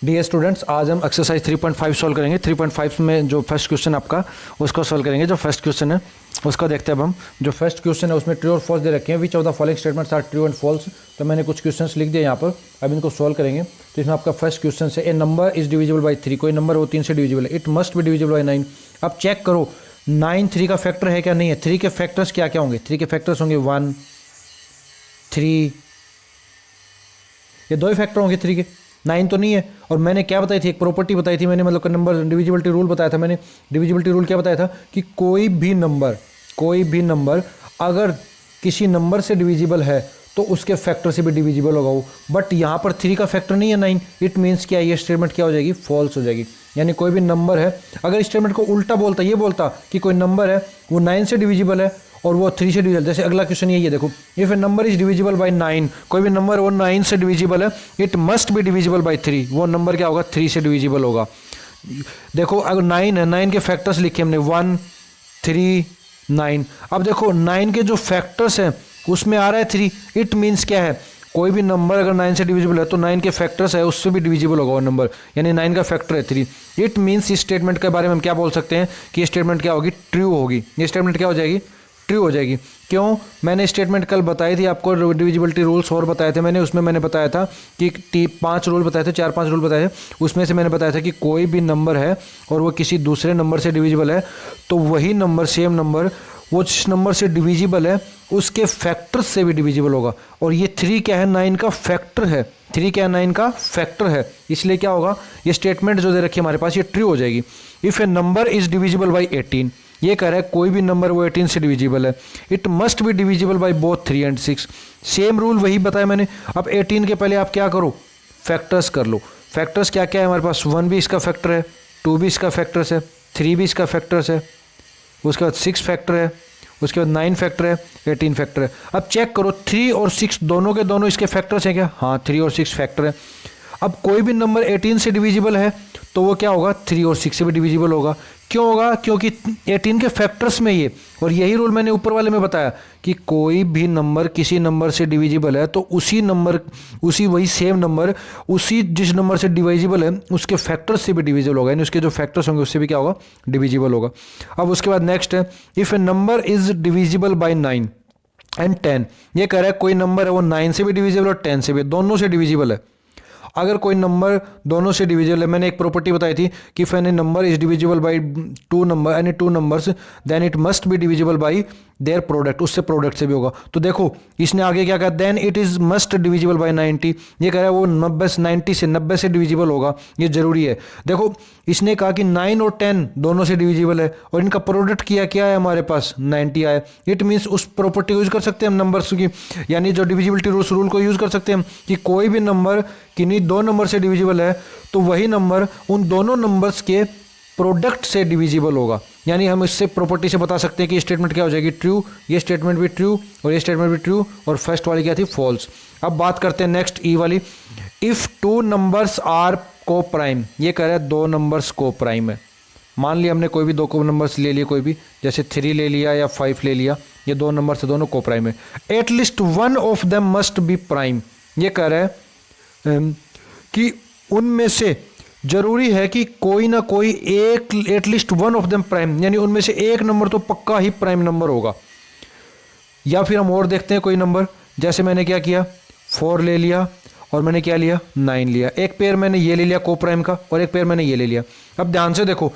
Dear students, आज हम exercise 3.5 solve करेंगे। 3.5 में जो फर्स्ट क्वेश्चन आपका उसको सॉल्व करेंगे। जो फर्स्ट क्वेश्चन है उसका देखते हैं अब हम। जो फर्स्ट क्वेश्चन है उसमें ट्रू और फॉल्स दे रखे हैं। Which of the following statements are true and false. तो मैंने कुछ क्वेश्चंस लिख दिए यहाँ पर, अब इनको सॉल्व करेंगे। तो इसमें आपका फर्स्ट क्वेश्चन है, ए नंबर इज डिविजिबल बाई 3। कोई नंबर वो 3 से डिविजिबल है, it must be divisible by 9। अब चेक करो 9 3 का फैक्टर है क्या, नहीं है। 3 के फैक्टर्स क्या क्या होंगे, 3 के फैक्टर्स होंगे 1 3, ये दो ही फैक्टर होंगे 3 के, 9 तो नहीं है। और मैंने क्या बताई थी, एक प्रॉपर्टी बताई थी मैंने, मतलब नंबर डिविजिबिलिटी रूल बताया था मैंने। डिविजिबिलिटी रूल क्या बताया था कि कोई भी नंबर अगर किसी नंबर से डिविजिबल है तो उसके फैक्टर से भी डिविजिबल होगा वो। बट यहाँ पर 3 का फैक्टर नहीं है 9, इट मीन्स क्या, ये स्टेटमेंट क्या हो जाएगी, फॉल्स हो जाएगी। यानी कोई भी नंबर है, अगर स्टेटमेंट को उल्टा बोलता, ये बोलता कि कोई नंबर है वो 9 से डिविजिबल है और वो 3 से डिविजिबल, जैसे अगला क्वेश्चन ये देखो, if a number is divisible bye 9, कोई भी नंबर वो 9 से डिविजिबल है, it must be divisible bye 3, वो नंबर क्या होगा, 3 से डिविजिबल होगा। देखो अगर 9 है, 9 के फैक्टर्स लिखे हमने 1 3 9। अब देखो 9 के जो फैक्टर्स हैं उसमें आ रहा है 3, इट मीन्स क्या है, कोई भी नंबर अगर 9 से डिविजिबल है तो 9 के फैक्टर्स है उससे भी डिविजिबल होगा वो नंबर, यानी 9 का फैक्टर है 3। इट मीन्स इस स्टेटमेंट के बारे में हम क्या बोल सकते हैं कि ये स्टेटमेंट क्या होगी, ट्रू होगी। ये स्टेटमेंट क्या हो जाएगी, ट्रू हो जाएगी। क्यों, मैंने स्टेटमेंट कल बताई थी आपको, डिविजिबिलिटी रूल्स और बताए थे मैंने। उसमें मैंने बताया था कि 5 रूल बताए थे, 4-5 रूल बताए थे। उसमें से मैंने बताया था कि कोई भी नंबर है और वो किसी दूसरे नंबर से डिविजिबल है तो वही नंबर, सेम नंबर, वो जिस नंबर से डिविजिबल है उसके फैक्टर से भी डिविजिबल होगा। और ये 3 क्या है, 9 का फैक्टर है। 3 क्या है, 9 का फैक्टर है, इसलिए क्या होगा, ये स्टेटमेंट जो दे रखी है हमारे पास, ये ट्रू हो जाएगी। If a number is divisible by 18, ये कह रहा है कोई भी नंबर वो 18 से डिविजिबल है, it must be divisible by both 3 and 6। Same rule वही बताया मैंने। अब 18 के पहले आप क्या करो, फैक्टर्स कर लो। फैक्टर्स क्या क्या है हमारे पास, 1 भी इसका फैक्टर है, 2 भी इसका फैक्टर्स है, 3 भी इसका फैक्टर्स है, उसके बाद 6 फैक्टर है, उसके बाद 9 फैक्टर है, 18 फैक्टर है। अब चेक करो 3 और 6 दोनों के दोनों इसके फैक्टर्स हैं क्या, हाँ 3 और 6 फैक्टर है। अब कोई भी नंबर 18 से डिविजिबल है तो वो क्या होगा, 3 और 6 से भी डिविजिबल होगा। क्यों होगा, क्योंकि 18 के फैक्टर्स में ये, और यही रूल मैंने ऊपर वाले में बताया कि कोई भी नंबर किसी नंबर से डिविजिबल है तो उसी नंबर, उसी वही सेम नंबर, उसी जिस नंबर से डिविजिबल है उसके फैक्टर्स से भी डिविजिबल होगा, यानी उसके जो फैक्टर्स होंगे उससे भी क्या होगा, डिविजिबल होगा। अब उसके बाद नेक्स्ट है, if a number is divisible by 9 and 10, ये कह रहा है कोई नंबर है वो 9 से भी डिविजिबल और 10 से भी, दोनों से डिविजिबल है। अगर कोई नंबर दोनों से डिविजिबल है, मैंने एक प्रॉपर्टी बताई थी कि if any number is divisible by 2 number, any 2 numbers, then it must be divisible by their product, उससे प्रोडक्ट से भी होगा। तो देखो इसने आगे क्या कहा, then it is must divisible by 90, ये कह रहा है वो 90 से डिविजिबल होगा, ये जरूरी है। देखो इसने कहा कि 9 और 10 दोनों से डिविजिबल है और इनका प्रोडक्ट किया क्या है हमारे पास, 90 आया। इट मीन्स उस प्रॉपर्टी को यूज कर सकते हैं हम नंबर्स की, यानी जो डिविजिबिलिटी रूल को यूज कर सकते हैं कि कोई भी नंबर किन्हीं 2 नंबर से डिविजिबल है तो वही नंबर उन दोनों नंबर्स के प्रोडक्ट से डिविजिबल होगा। यानी हम इससे प्रॉपर्टी से बता सकते हैं कि स्टेटमेंट क्या हो जाएगी, ट्रू। ये स्टेटमेंट भी ट्रू और ये स्टेटमेंट भी ट्रू, और फर्स्ट वाली क्या थी, फॉल्स। अब बात करते हैं नेक्स्ट ई वाली, इफ 2 नंबर्स आर को प्राइम, ये कह रहा है 2 नंबर्स को प्राइम है। मान लिया हमने कोई भी 2 को नंबर्स ले लिए, कोई भी, जैसे 3 ले लिया या 5 ले लिया, ये 2 नंबर से दोनों को प्राइम है। At least 1 of them must be prime, ये कह रहा है कि उनमें से जरूरी है कि कोई ना कोई एक, एटलीस्ट 1 ऑफ देम प्राइम, यानी उनमें से एक नंबर तो पक्का ही प्राइम नंबर होगा। या फिर हम और देखते हैं कोई नंबर, जैसे मैंने क्या किया, 4 ले लिया और मैंने क्या लिया, 9 लिया। एक पेयर मैंने ये ले लिया को प्राइम का और एक पेयर मैंने ये ले लिया। अब ध्यान से देखो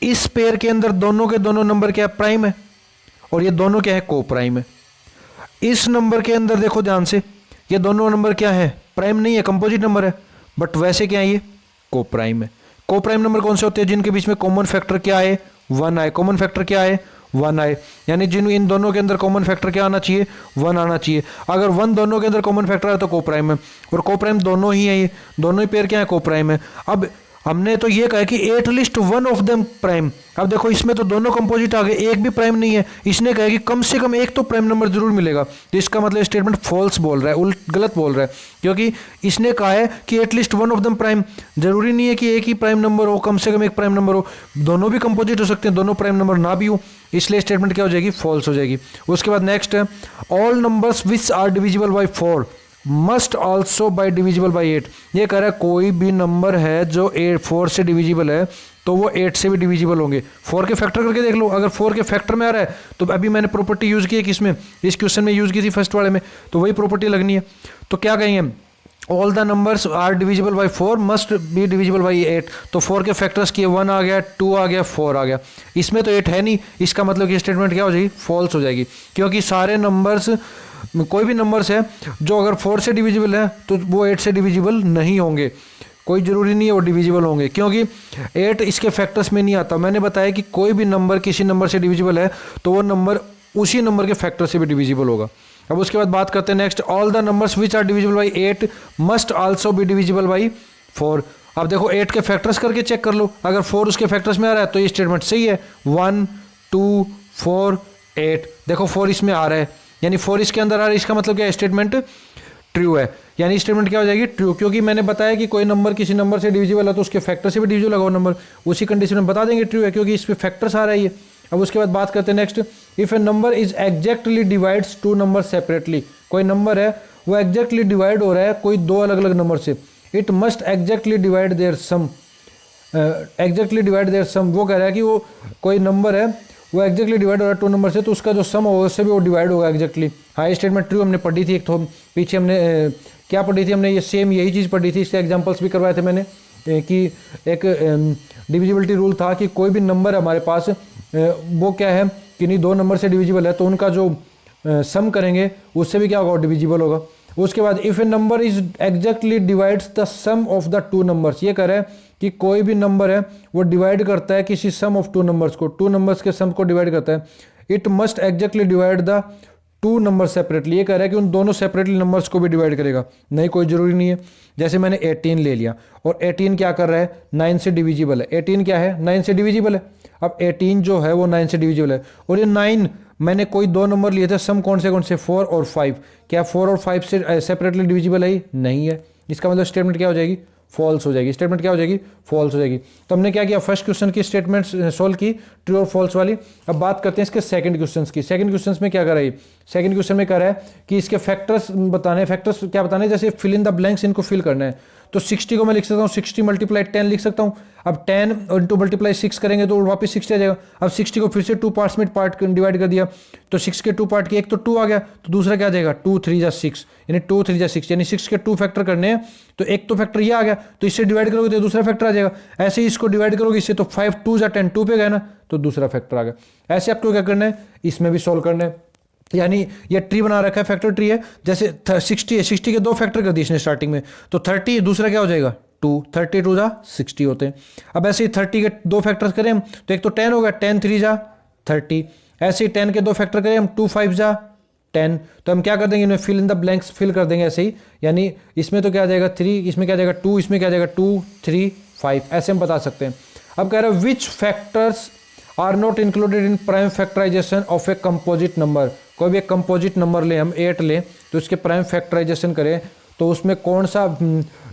इस पेयर के अंदर दोनों के दोनों नंबर क्या है, प्राइम है, और ये दोनों क्या है, को प्राइम है। इस नंबर के अंदर देखो ध्यान से, ये दोनों नंबर क्या है, प्राइम नहीं है, कंपोजिट नंबर है, बट वैसे क्या है, ये को प्राइम है। को प्राइम नंबर कौन से होते हैं, जिनके बीच में कॉमन फैक्टर क्या है, 1 आए। कॉमन फैक्टर क्या है, 1 आए, यानी जिन इन दोनों के अंदर कॉमन फैक्टर क्या आना चाहिए, 1 आना चाहिए। अगर 1 दोनों के अंदर कॉमन फैक्टर है तो को प्राइम है, और को प्राइम दोनों ही है, ये दोनों ही पेयर क्या है, को प्राइम है। अब हमने तो ये कहा कि एटलीस्ट 1 ऑफ देम प्राइम। अब देखो इसमें तो दोनों कंपोजिट आ गए, एक भी प्राइम नहीं है। इसने कहा कि कम से कम एक तो प्राइम नंबर जरूर मिलेगा, तो इसका मतलब स्टेटमेंट फॉल्स बोल रहा है, गलत बोल रहा है, क्योंकि इसने कहा है कि एटलीस्ट 1 ऑफ देम प्राइम। जरूरी नहीं है कि एक ही प्राइम नंबर हो, कम से कम एक प्राइम नंबर हो, दोनों भी कंपोजिट हो सकते हैं, दोनों प्राइम नंबर ना भी हो, इसलिए स्टेटमेंट क्या हो जाएगी, फॉल्स हो जाएगी। उसके बाद नेक्स्ट है, all numbers which are divisible by 4 must also by divisible by 8। ये कह रहा है कोई भी नंबर है जो 4 से डिविजिबल है तो वो 8 से भी डिविजिबल होंगे। 4 के फैक्टर करके देख लो, अगर 4 के फैक्टर में आ रहा है तो अभी मैंने प्रॉपर्टी यूज़ की है किसमें, इस क्वेश्चन में यूज़ की थी फर्स्ट वाले में, तो वही प्रॉपर्टी लगनी है। तो क्या कहेंगे, all the numbers are divisible by 4 must be divisible by 8। तो 4 के फैक्टर्स किए 1 आ गया, 2 आ गया, 4 आ गया, इसमें तो 8 है नहीं, इसका मतलब कि स्टेटमेंट क्या हो जाएगी, फॉल्स हो जाएगी, क्योंकि सारे नंबर्स, कोई भी नंबर्स है जो अगर 4 से डिविजिबल है तो वो 8 से डिविजिबल नहीं होंगे, कोई ज़रूरी नहीं है वो डिविजिबल होंगे, क्योंकि 8 इसके फैक्टर्स में नहीं आता। मैंने बताया कि कोई भी नंबर किसी नंबर से डिविजिबल है तो वो नंबर उसी नंबर के फैक्टर से भी डिविजिबल होगा। अब उसके बाद बात करते हैं next, all the numbers which are divisible by 8 must also be divisible by 4। अब देखो 8 के फैक्टर्स करके चेक कर लो, अगर 4 उसके फैक्टर्स में आ रहा है तो ये स्टेटमेंट सही है, 1 2 4 8, देखो 4 इसमें आ रहा है, यानी 4 इसके अंदर आ रहा है, इसका मतलब क्या है, स्टेटमेंट ट्रू है, यानी स्टेटमेंट क्या हो जाएगी, ट्रू, क्योंकि मैंने बताया कि कोई नंबर किसी नंबर से डिविजिबल है तो उसके फैक्टर से भी डिविजिबल होगा नंबर, उसी कंडीशन में बता देंगे ट्रू है, क्योंकि इस पे फैक्टर्स आ रहा है ये। अब उसके बाद बात करते हैं next, if a number is exactly divides two number separately, कोई नंबर है वो एग्जैक्टली डिवाइड हो रहा है कोई दो अलग अलग नंबर से, it must exactly divide their sum, exactly divide their sum, वो कह रहा है कि वो कोई नंबर है वो एग्जैक्टली डिवाइड हो रहा है 2 नंबर से तो उसका जो सम होगा उससे भी वो डिवाइड होगा एग्जैक्टली। हाँ ये स्टेटमेंट ट्रू हमने पढ़ी थी, एक तो पीछे हमने क्या पढ़ी थी, हमने ये सेम यही चीज़ पढ़ी थी, इसके एग्जाम्पल्स भी करवाए थे मैंने कि एक डिविजिबिलिटी रूल था कि कोई भी नंबर है हमारे पास वो क्या है कि नहीं 2 नंबर से डिविजिबल है तो उनका जो सम करेंगे उससे भी क्या होगा, डिविजिबल होगा। उसके बाद if a number is exactly divides the sum of the 2 numbers, ये कह रहा है कि कोई भी नंबर है वो डिवाइड करता है किसी सम ऑफ 2 नंबर्स को, 2 नंबर्स के सम को डिवाइड करता है, it must exactly divide the 2 number separately, ये कह रहा है कि उन दोनों सेपरेटली नंबर्स को भी डिवाइड करेगा, नहीं कोई ज़रूरी नहीं है। जैसे मैंने 18 ले लिया और 18 क्या कर रहा है, 9 से डिविजिबल है, 18 क्या है, 9 से डिविजिबल है, अब 18 जो है वो 9 से डिविजिबल है, और ये 9 मैंने कोई 2 नंबर लिए थे, सम कौन से 4 और 5, क्या 4 और 5 से सेपरेटली डिविजिबल है, नहीं है, इसका मतलब स्टेटमेंट क्या हो जाएगी, फॉल्स हो जाएगी, स्टेटमेंट क्या हो जाएगी, फॉल्स हो जाएगी। तो हमने क्या किया, फर्स्ट क्वेश्चन की स्टेटमेंट सोल्व की, ट्रू और फॉल्स वाली। अब बात करते हैं इसके सेकंड क्वेश्चन की। सेकंड क्वेश्चन में क्या कर रहा है, सेकंड क्वेश्चन में कह रहा है कि इसके फैक्टर्स बताने, फैक्टर्स क्या बताने, जैसे फिल इन द ब्लैंक्स, इनको फिल करना है। तो 60 को मैं लिख सकता हूँ 60 × 10 लिख सकता हूँ, अब 10 इंटू मल्टीप्लाई 6 करेंगे तो वापस 60 आ जाएगा। अब 60 को फिर से 2 पार्ट्स में डिवाइड कर दिया तो 6 के 2 पार्ट के, एक तो 2 आ गया तो दूसरा क्या आ जाएगा, 2 3 जा 6, यानी 2 3 जा 6, यानी 6 के 2 फैक्टर करने हैं तो एक तो फैक्टर ये आ गया तो इससे डिवाइड करोगे तो दूसरा फैक्टर आ जाएगा, ऐसे ही इसको डिवाइड करोगे इससे तो 5 2 जा 10, 2 पे गया ना तो दूसरा फैक्टर आ गया। ऐसे आपको क्या करना है, इसमें भी सोल्व करना है, यानी ये ट्री बना रखा है, फैक्टर ट्री है, जैसे 60 है, 60 के 2 फैक्टर कर दिए इसने स्टार्टिंग में तो 30, दूसरा क्या हो जाएगा 2, 30 2 जा 60 होते हैं। अब ऐसे ही 30 के 2 फैक्टर्स करें हम तो एक तो 10 होगा, 10 3 जा 30, ऐसे ही 10 के 2 फैक्टर करें हम 2 5 जा 10, तो हम क्या कर देंगे, इन्हें fill in the blanks fill कर देंगे ऐसे ही, यानी इसमें तो क्या आ जाएगा 3, इसमें क्या आ जाएगा 2, इसमें क्या आ जाएगा 2 3 5, ऐसे हम बता सकते हैं। अब कह रहे हैं which factors are not included in prime factorization of a composite number, कोई भी एक कंपोजिट नंबर ले हम 8 लें तो इसके प्राइम फैक्टराइजेशन करें तो उसमें कौन सा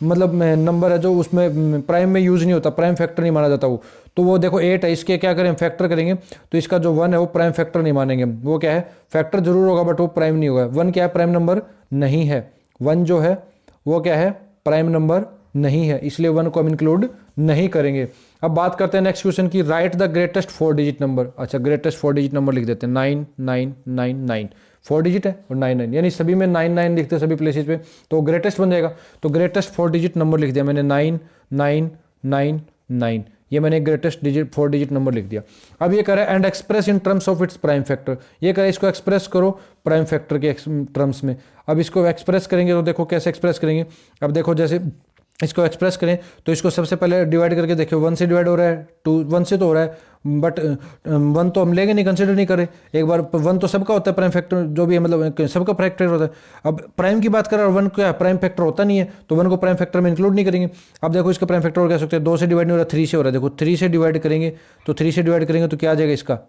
मतलब नंबर है जो उसमें प्राइम में यूज़ नहीं होता, प्राइम फैक्टर नहीं माना जाता वो, तो वो देखो 8 है, इसके क्या करें फैक्टर करेंगे तो इसका जो 1 है वो प्राइम फैक्टर नहीं मानेंगे, वो क्या है फैक्टर जरूर होगा बट वो प्राइम नहीं होगा। 1 क्या है, प्राइम नंबर नहीं है, 1 जो है वो क्या है, प्राइम नंबर नहीं है, इसलिए 1 को हम इंक्लूड नहीं करेंगे। अब बात करते हैं नेक्स्ट क्वेश्चन की, right the greatest 4 digit number. अच्छा ग्रेटेस्ट 4 डिजिट नंबर लिख देते हैं, 9 9 9 9, 4 डिजिट है और 9 9, यानी सभी में 9 9 लिखते हैं सभी प्लेसेस पे तो ग्रेटेस्ट बन जाएगा। तो ग्रेटेस्ट 4 डिजिट नंबर लिख दिया मैंने 9 9 9 9, ये मैंने ग्रेटेस्ट डिजिट 4 डिजिट नंबर लिख दिया। अब ये कह रहा है and express in terms of its prime factor, ये कह रहा है इसको एक्सप्रेस करो प्राइम फैक्टर के टर्म्स में। अब इसको एक्सप्रेस करेंगे तो देखो कैसे एक्सप्रेस करेंगे, अब देखो जैसे इसको एक्सप्रेस करें तो इसको सबसे पहले डिवाइड करके देखो 1 से डिवाइड हो रहा है, 2 1 से तो हो रहा है बट 1 तो हम लेंगे नहीं, कंसिडर नहीं करें, एक बार 1 तो सबका होता है प्राइम फैक्टर जो भी है, मतलब सबका फैक्टर होता है। अब प्राइम की बात करें और 1 क्या प्राइम फैक्टर होता नहीं है तो 1 को प्राइम फैक्टर में इंक्लूड नहीं करेंगे। अब देखो इसका प्राइम फैक्टर और कह सकते हैं 2 से डिवाइड नहीं हो रहा, 3 से हो रहा है, देखो 3 से डिवाइड करेंगे तो 3 से डिवाइड करेंगे तो क्या आ जाएगा इसका,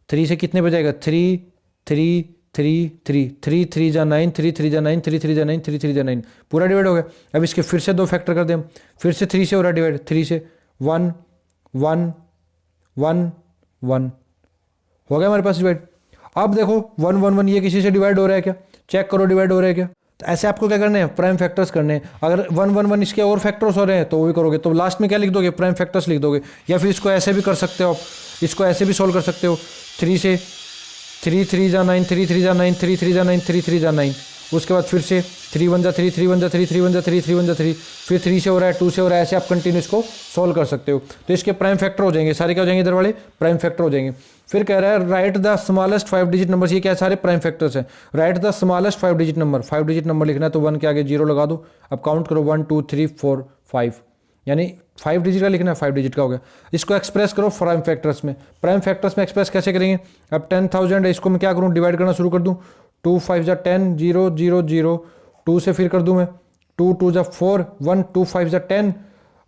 3 से कितने बजाएगा 3 3 3 3 3 3 जा 9, 3 3 जा 9, 3 3 जा 9, 3 3 जा 9, पूरा डिवाइड हो गया। अब इसके फिर से 2 फैक्टर कर दें हम, फिर से 3 से हो रहा है डिवाइड, 3 से 1 1 1 1 हो गया हमारे पास डिवाइड। अब देखो 1 1 1 ये किसी से डिवाइड हो रहा है क्या, चेक करो डिवाइड हो रहा है क्या, तो ऐसे आपको क्या करने हैं, प्राइम फैक्टर्स करने हैं। अगर 1 1 1 इसके और फैक्टर्स हो रहे हैं तो वो भी करोगे, तो लास्ट में क्या लिख दोगे, प्राइम फैक्टर्स लिख दोगे। या फिर इसको ऐसे भी कर सकते हो आप, इसको ऐसे भी सोल्व कर सकते हो, 3 से 3 3 जा 9, 3 3 जा 9, 3 3 जा 9, 3 3 जा 9। उसके बाद फिर से 3 1 जा 3, 3 1 जा 3, 3 1 जा 3, 3 1 जा 3, फिर 3 से हो रहा है, 2 से हो रहा है, ऐसे आप कंटिन्यू इसको सोल्व कर सकते हो। तो इसके प्राइम फैक्टर हो जाएंगे सारे, क्या हो जाएंगे इधर वाले, प्राइम फैक्टर हो जाएंगे। फिर कह रहा है right the smallest 5 digit number, ये क्या सारे प्राइम फैक्टर्स हैं। Right the smallest 5 digit number, 5 digit number लिखना है तो 1 के आगे 0 लगा दो। अब काउंट करो 1 2 3 4 5, यानी 5 डिजिट का लिखना है, 5 डिजिट का हो गया। इसको एक्सप्रेस करो प्राइम फैक्टर्स में। प्राइम फैक्टर्स में एक्सप्रेस कैसे करेंगे, अब 10,000 है, इसको मैं क्या करूँ, डिवाइड करना शुरू कर दूँ। 2 5 जा 10, 0 0 0, 2 से फिर कर दूँ मैं, 2 2 जा 4, 1 2 5 जा 10,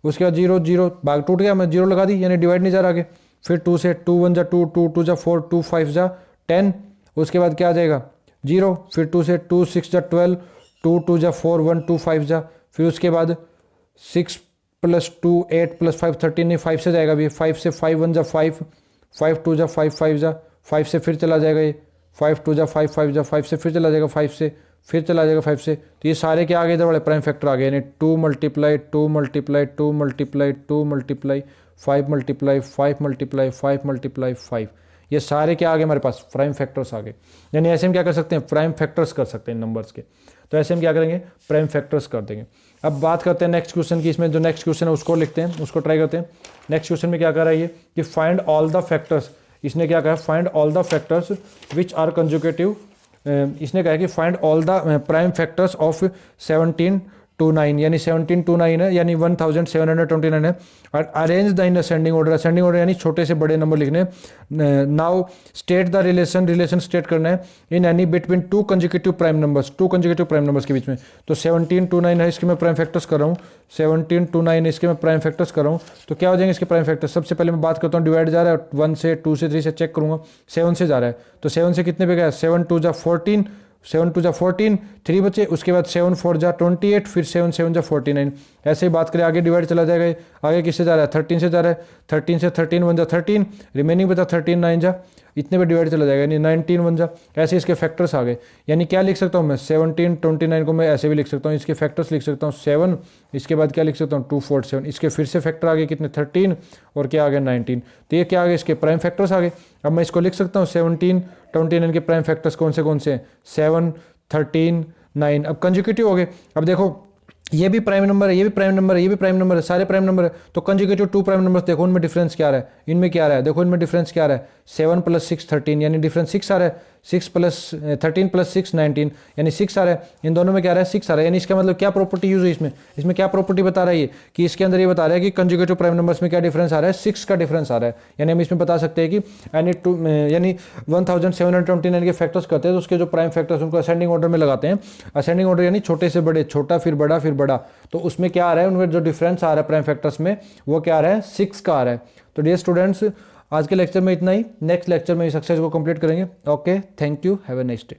उसके बाद 0 0, भाग टूट गया, मैं 0 लगा दी, यानी डिवाइड नहीं जा रहा आगे। फिर 2 से 2 1 जा 2, 2 2 जा 4, 2 5 जा 10, उसके बाद क्या आ जाएगा 0, फिर 2 से 2 6 जा 12, 2 2 जा 4, 1 2 5 जा, फिर उसके बाद 6 + 2 8 + 5 13, नहीं 5 से जाएगा भी, 5 से 5 1 जा 5, 5 2 जा 5 5 जा, 5 से फिर चला जाएगा ये, 5 2 जा 5 5 जा, 5 से फिर चला जाएगा, 5 से फिर चला जाएगा 5 से। तो ये सारे क्या आ गए इधर वाले प्राइम फैक्टर आ गए, यानी 2 × 2 × 2 × 2 × 5 × 5 × 5 × 5, ये सारे क्या आ गए हमारे पास, प्राइम फैक्टर्स आ गए। यानी ऐसे हम क्या कर सकते हैं, प्राइम फैक्टर्स कर सकते हैं नंबर्स के। तो ऐसे हम क्या करेंगे, प्राइम फैक्टर्स कर देंगे। अब बात करते हैं नेक्स्ट क्वेश्चन की, इसमें जो नेक्स्ट क्वेश्चन है उसको लिखते हैं, उसको ट्राई करते हैं। नेक्स्ट क्वेश्चन में क्या कर रहा है ये कि फाइंड ऑल द फैक्टर्स, इसने क्या कहा, find all the factors which are conjugative, इसने कहा कि find all the prime factors of 1729, यानी 1729 है, यानी 1729 है। और arrange the in ascending order, ascending order यानी छोटे से बड़े नंबर लिखने। Now state the relation, relation state करना है in any between 2 consecutive prime numbers, 2 consecutive prime numbers के बीच में। तो 1729 है, इसके मैं प्राइम फैक्टर्स कर रहा हूँ, 1729 इसके मैं प्राइम फैक्टर्स कर रहा हूँ। तो क्या हो जाएंगे इसके प्राइम फैक्टर्स, सबसे पहले मैं बात करता हूँ डिवाइड जा रहा है 1 से 2 से 3 से चेक करूँगा, 7 से जा रहा है, तो 7 से कितने पे गया, 7 2 जा 14, 7 2 जा 14, 3 बचे, उसके बाद 7 4 जा 28, फिर 7 7 जा 49। ऐसे ही बात करें आगे डिवाइड चला जाएगा, आगे किससे जा रहा है, 13 से जा रहा है, 13 से 13 1 जा 13, रिमेनिंग बचा 13 9 जा, इतने पे डिवाइड चला जाएगा, यानी 19 1 जा। ऐसे इसके फैक्टर्स आ गए, यानी क्या लिख सकता हूँ मैं, 17 29 को मैं ऐसे भी लिख सकता हूँ, इसके फैक्टर्स लिख सकता हूँ 7, इसके बाद क्या लिख सकता हूँ 2 4 7, इसके फिर से फैक्टर आ गए कितने 13 और क्या आ गया 19। तो ये क्या आ गया, इसके प्राइम फैक्टर्स आ गए। अब मैं इसको लिख सकता हूँ 17 29 के प्राइम फैक्टर्स कौन से हैं, 7 13 9। अब कंजुगेटिव हो गए, अब देखो ये भी प्राइम नंबर है, ये भी प्राइम नंबर है, ये भी प्राइम नंबर है, सारे प्राइम नंबर है। तो कंजुगेटिव 2 प्राइम नंबर्स, देखो उनमें डिफरेंस क्या आ रहा है, इनमें क्या आ रहा है, देखो इनमें डिफरेंस क्या आ रहा है, 7 + 6 13, यानी डिफरेंस 6 आ रहा है, 6 + 13 + 6 19, यानी 6 आ रहा है। इन दोनों में क्या आ रहा है, 6 आ रहा है। यानी इसका मतलब क्या प्रॉपर्टी यूज है इसमें क्या प्रॉपर्टी बता रहा है ये, कि इसके अंदर ये बता रहा है कि कंजुगेटिव प्राइम नंबर्स में क्या डिफरेंस आ रहा है, 6 का डिफरेंस आ रहा है। यानी हम इसमें बता सकते हैं कि यानी 1729 के फैक्टर्स करते हैं तो उसके जो प्राइम फैक्टर्स उनको असेंडिंग ऑर्डर में लगाते हैं। असेंडिंग ऑर्डर यानी छोटे से बड़े, छोटा फिर बड़ा फिर बड़ा। तो उसमें क्या आ रहा है, उनमें जो डिफरेंस आ रहा है प्राइम फैक्टर्स में वो क्या आ रहा है, 6 का आ रहा है। तो डियर स्टूडेंट्स आज के लेक्चर में इतना ही, नेक्स्ट लेक्चर में इस एक्सरसाइज को कंप्लीट करेंगे। Okay, thank you, have a nice day.